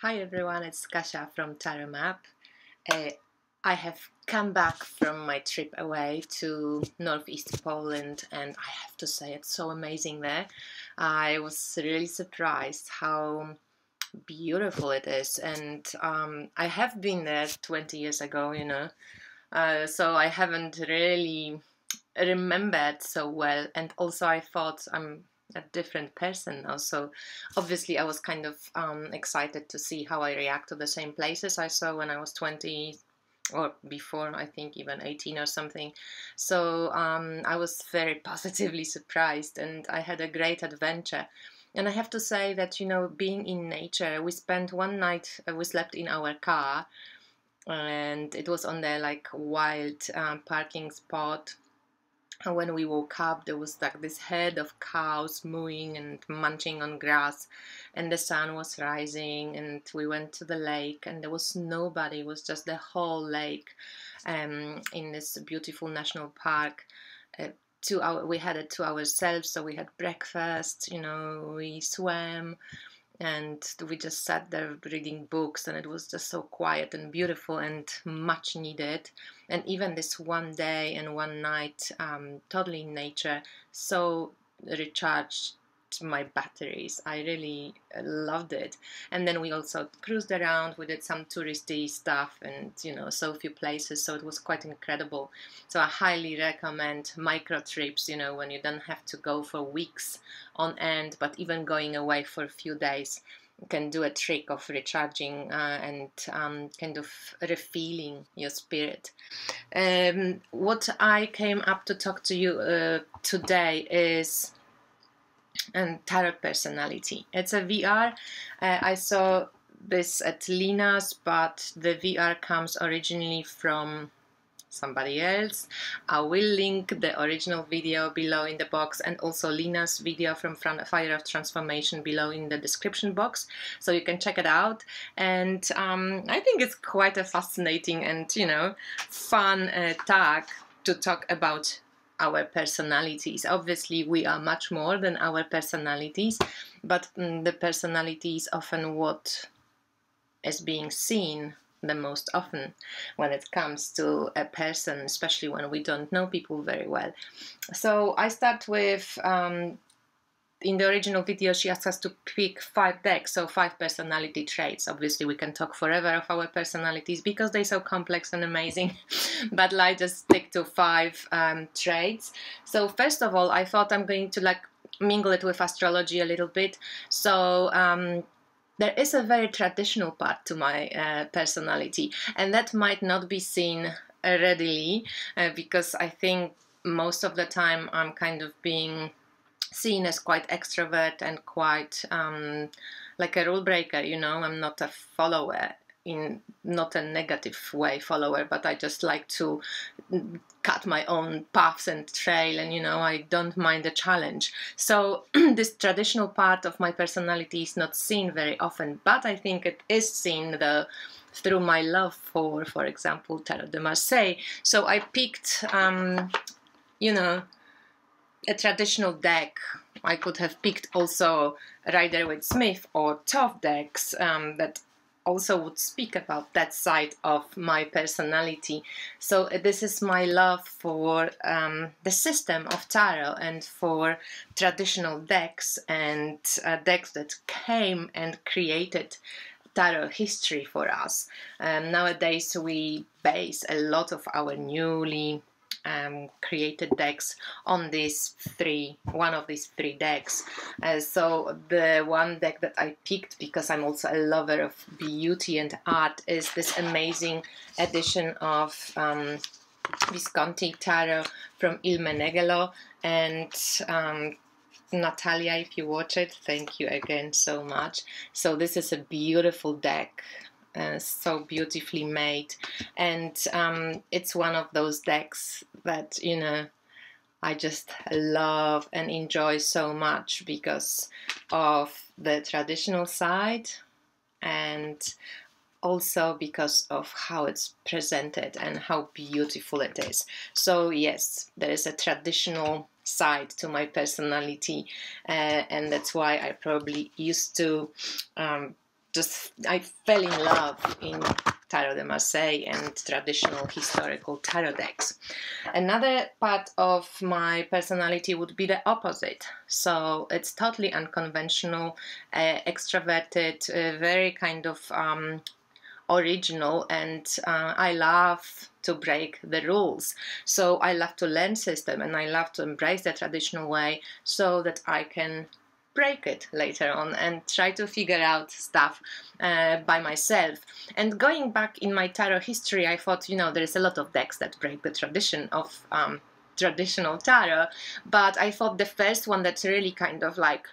Hi everyone, it's Kasia from Tarot Map. I have come back from my trip away to northeast Poland, and I have to say it's so amazing there. I was really surprised how beautiful it is, and I have been there 20 years ago, so I haven't really remembered so well, and also I thought I'm a different person now, so obviously I was kind of excited to see how I react to the same places I saw when I was 20 or before, I think even 18 or something. So I was very positively surprised, and I had a great adventure. And I have to say that, being in nature, we spent one night, we slept in our car, and it was on the wild parking spot. And when we woke up, there was like this herd of cows mooing and munching on grass, and the sun was rising, and we went to the lake, and there was nobody. It was just the whole lake in this beautiful national park. We had it to ourselves, so we had breakfast, we swam, and we just sat there reading books, and it was just so quiet and beautiful and much needed. And even this one day and one night totally in nature so recharged my batteries. I really loved it. And then we also cruised around. We did some touristy stuff, and so few places, so it was quite incredible. So I highly recommend micro trips, when you don't have to go for weeks on end, but even going away for a few days can do a trick of recharging and kind of refilling your spirit. What I came up to talk to you today is tarot personality. It's a VR. I saw this at Lina's, but the VR comes originally from somebody else. I will link the original video below in the box, and also Lina's video from Fire of Transformation below in the description box, so you can check it out. And I think it's quite a fascinating and fun tag to talk about our personalities. Obviously we are much more than our personalities, but the personality is often what is being seen the most often when it comes to a person, especially when we don't know people very well. So I start with in the original video she asks us to pick 5 decks, so 5 personality traits. Obviously we can talk forever of our personalities because they're so complex and amazing, but I just stick to 5 traits. So first of all, I thought I'm going to mingle it with astrology a little bit. So there is a very traditional part to my personality, and that might not be seen readily because I think most of the time I'm kind of being seen as quite extrovert and quite like a rule breaker, I'm not a follower, in not a negative way follower, but I just like to cut my own paths and trail, and I don't mind a challenge. So this traditional part of my personality is not seen very often, but I think it is seen through my love for example, Tarot de Marseille. So I picked a traditional deck. I could have picked also Rider-Waite-Smith or Thoth decks that also would speak about that side of my personality. So this is my love for the system of tarot and for traditional decks and decks that came and created tarot history for us. Nowadays we base a lot of our newly created decks on one of these 3 decks. So the one deck that I picked, because I'm also a lover of beauty and art, is this amazing edition of Visconti Tarot from Il Meneghello. And Natalia, if you watch it, thank you again so much. So this is a beautiful deck. So beautifully made, and it's one of those decks that I just love and enjoy so much because of the traditional side, and also because of how it's presented and how beautiful it is. So yes, there is a traditional side to my personality, and that's why I probably used to just I fell in love in Tarot de Marseille and traditional historical tarot decks. Another part of my personality would be the opposite. So it's totally unconventional, extroverted, very kind of original, and I love to break the rules. So I love to learn system, and I love to embrace the traditional way so that I can break it later on and try to figure out stuff by myself. And going back in my tarot history, I thought, you know, there's a lot of decks that break the tradition of traditional tarot, but I thought the first one that really kind of like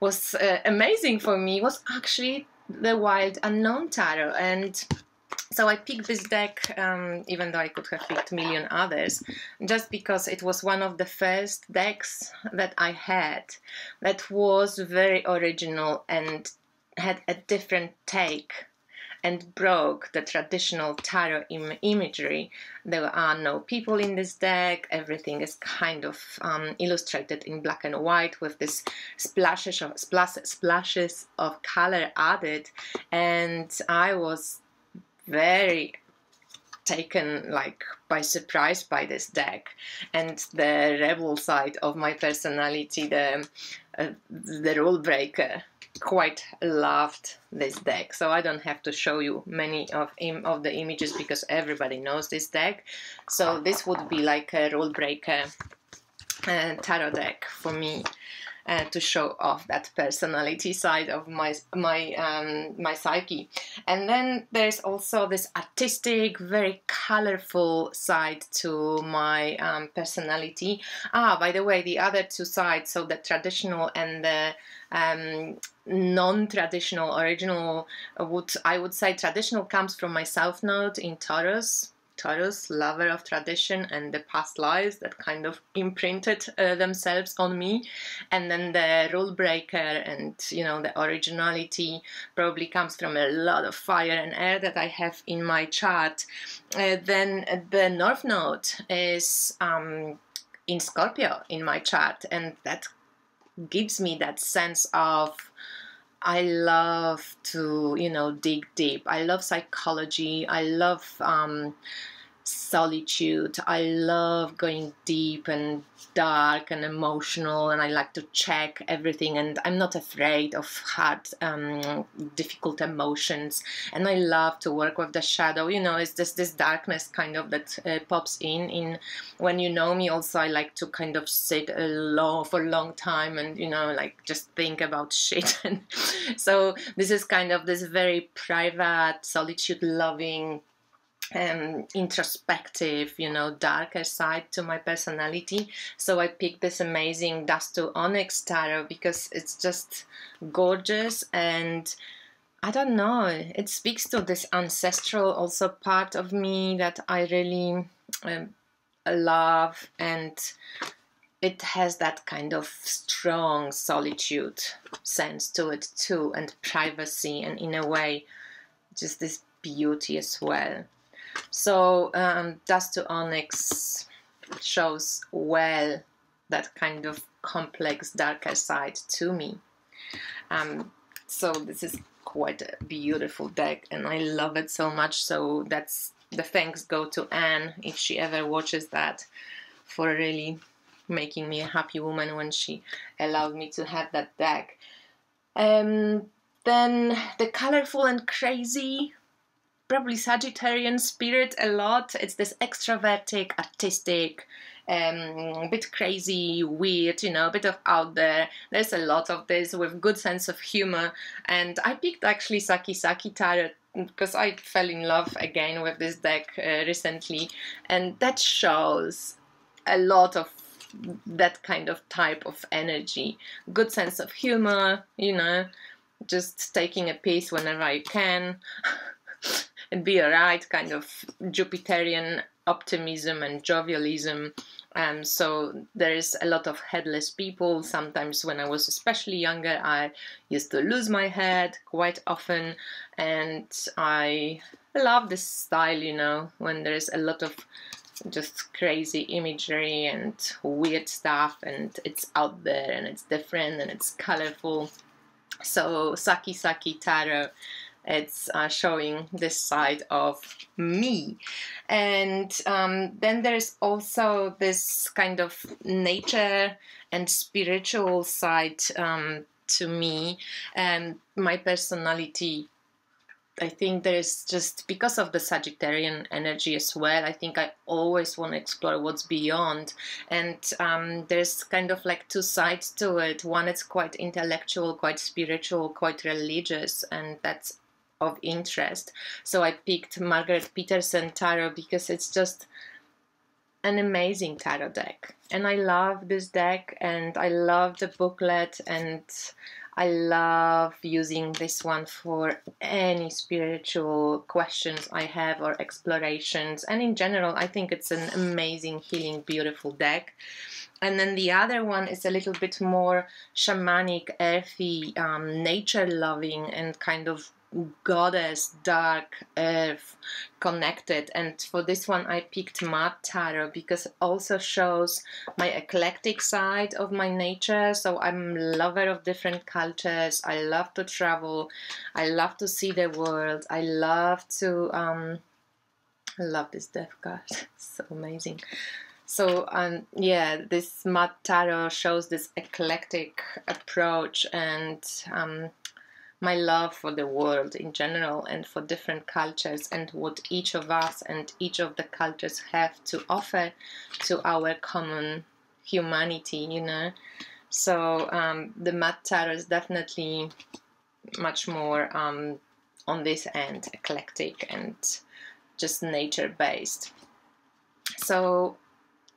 was amazing for me was actually the Wild Unknown Tarot. And so I picked this deck, even though I could have picked a million others, just because it was one of the first decks that I had that was very original and had a different take and broke the traditional tarot imagery. There are no people in this deck. Everything is kind of illustrated in black and white with this splashes of color added. And I was very taken like by surprise by this deck, and the rebel side of my personality, the rule breaker, quite loved this deck. So I don't have to show you many of the images because everybody knows this deck. So this would be like a rule breaker tarot deck for me. To show off that personality side of my psyche. And then there's also this artistic, very colorful side to my personality. By the way, the other two sides, so the traditional and the non-traditional, original, I would say traditional comes from my South Node in Taurus, lover of tradition and the past lives that kind of imprinted themselves on me. And then the rule breaker and, you know, the originality probably comes from a lot of fire and air that I have in my chart. Then the North Node is in Scorpio in my chart, and that gives me that sense of I love to, you know, dig deep. I love psychology. I love solitude. I love going deep and dark and emotional, and I like to check everything, and I'm not afraid of hard, difficult emotions, and I love to work with the shadow. You know, it's just this darkness kind of that pops in when you know me. Also, I like to kind of sit alone for a long time and, you know, like just think about shit. And so this is kind of this very private, solitude loving, introspective, you know, darker side to my personality. So I picked this amazing Dust to Onyx tarot because it's just gorgeous, and I don't know, it speaks to this ancestral also part of me that I really love, and it has that kind of strong solitude sense to it too, and privacy, and in a way just this beauty as well. So Dust to Onyx shows well that kind of complex, darker side to me. So this is quite a beautiful deck, and I love it so much. So that's the thanks go to Anne, if she ever watches that, for really making me a happy woman when she allowed me to have that deck. Then the colorful and crazy, probably Sagittarian spirit a lot. It's this extrovertic, artistic, bit crazy, weird, you know, a bit of out there. There's a lot of this with good sense of humor. And I picked actually Saki Saki Tarot because I fell in love again with this deck recently. And that shows a lot of that kind of type of energy. Good sense of humor, you know, just taking a piece whenever I can. And be alright, kind of Jupiterian optimism and jovialism. So there is a lot of headless people. Sometimes when I was especially younger, I used to lose my head quite often, and I love this style, you know, when there is a lot of just crazy imagery and weird stuff, and it's out there and it's different and it's colorful. So Saki Saki Tarot, it's showing this side of me. And then there's also this kind of nature and spiritual side to me, and my personality. I think there's just, because of the Sagittarian energy as well, I think I always want to explore what's beyond. And there's kind of like two sides to it. One is quite intellectual, quite spiritual, quite religious, and that's of interest. So I picked Margaret Peterson Tarot because it's just an amazing tarot deck. And I love this deck, and I love the booklet, and I love using this one for any spiritual questions I have or explorations. And in general, I think it's an amazing, healing, beautiful deck. And then the other one is a little bit more shamanic, earthy, nature-loving, and kind of goddess, dark, earth connected. And for this one I picked Mud Tarot because it also shows my eclectic side of my nature. So I'm a lover of different cultures. I love to travel. I love to see the world. I love to I love this death card. So amazing. So yeah, this Mud Tarot shows this eclectic approach, and my love for the world in general, and for different cultures, and what each of us and each of the cultures have to offer to our common humanity, you know. So the Mud Tarot is definitely much more on this end, eclectic and just nature-based. So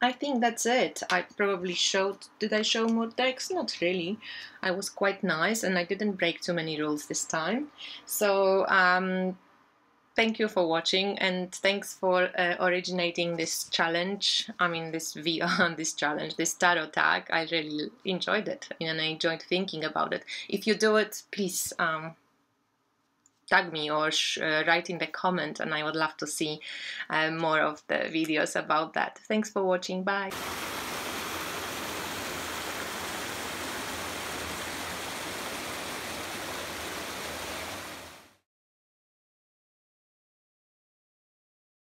I think that's it. I probably showed, did I show more decks? Not really. I was quite nice and I didn't break too many rules this time. So thank you for watching, and thanks for originating this challenge. I mean, this VR, this challenge, this tarot tag. I really enjoyed it, and I enjoyed thinking about it. If you do it, please tag me or write in the comment, and I would love to see more of the videos about that. Thanks for watching. Bye.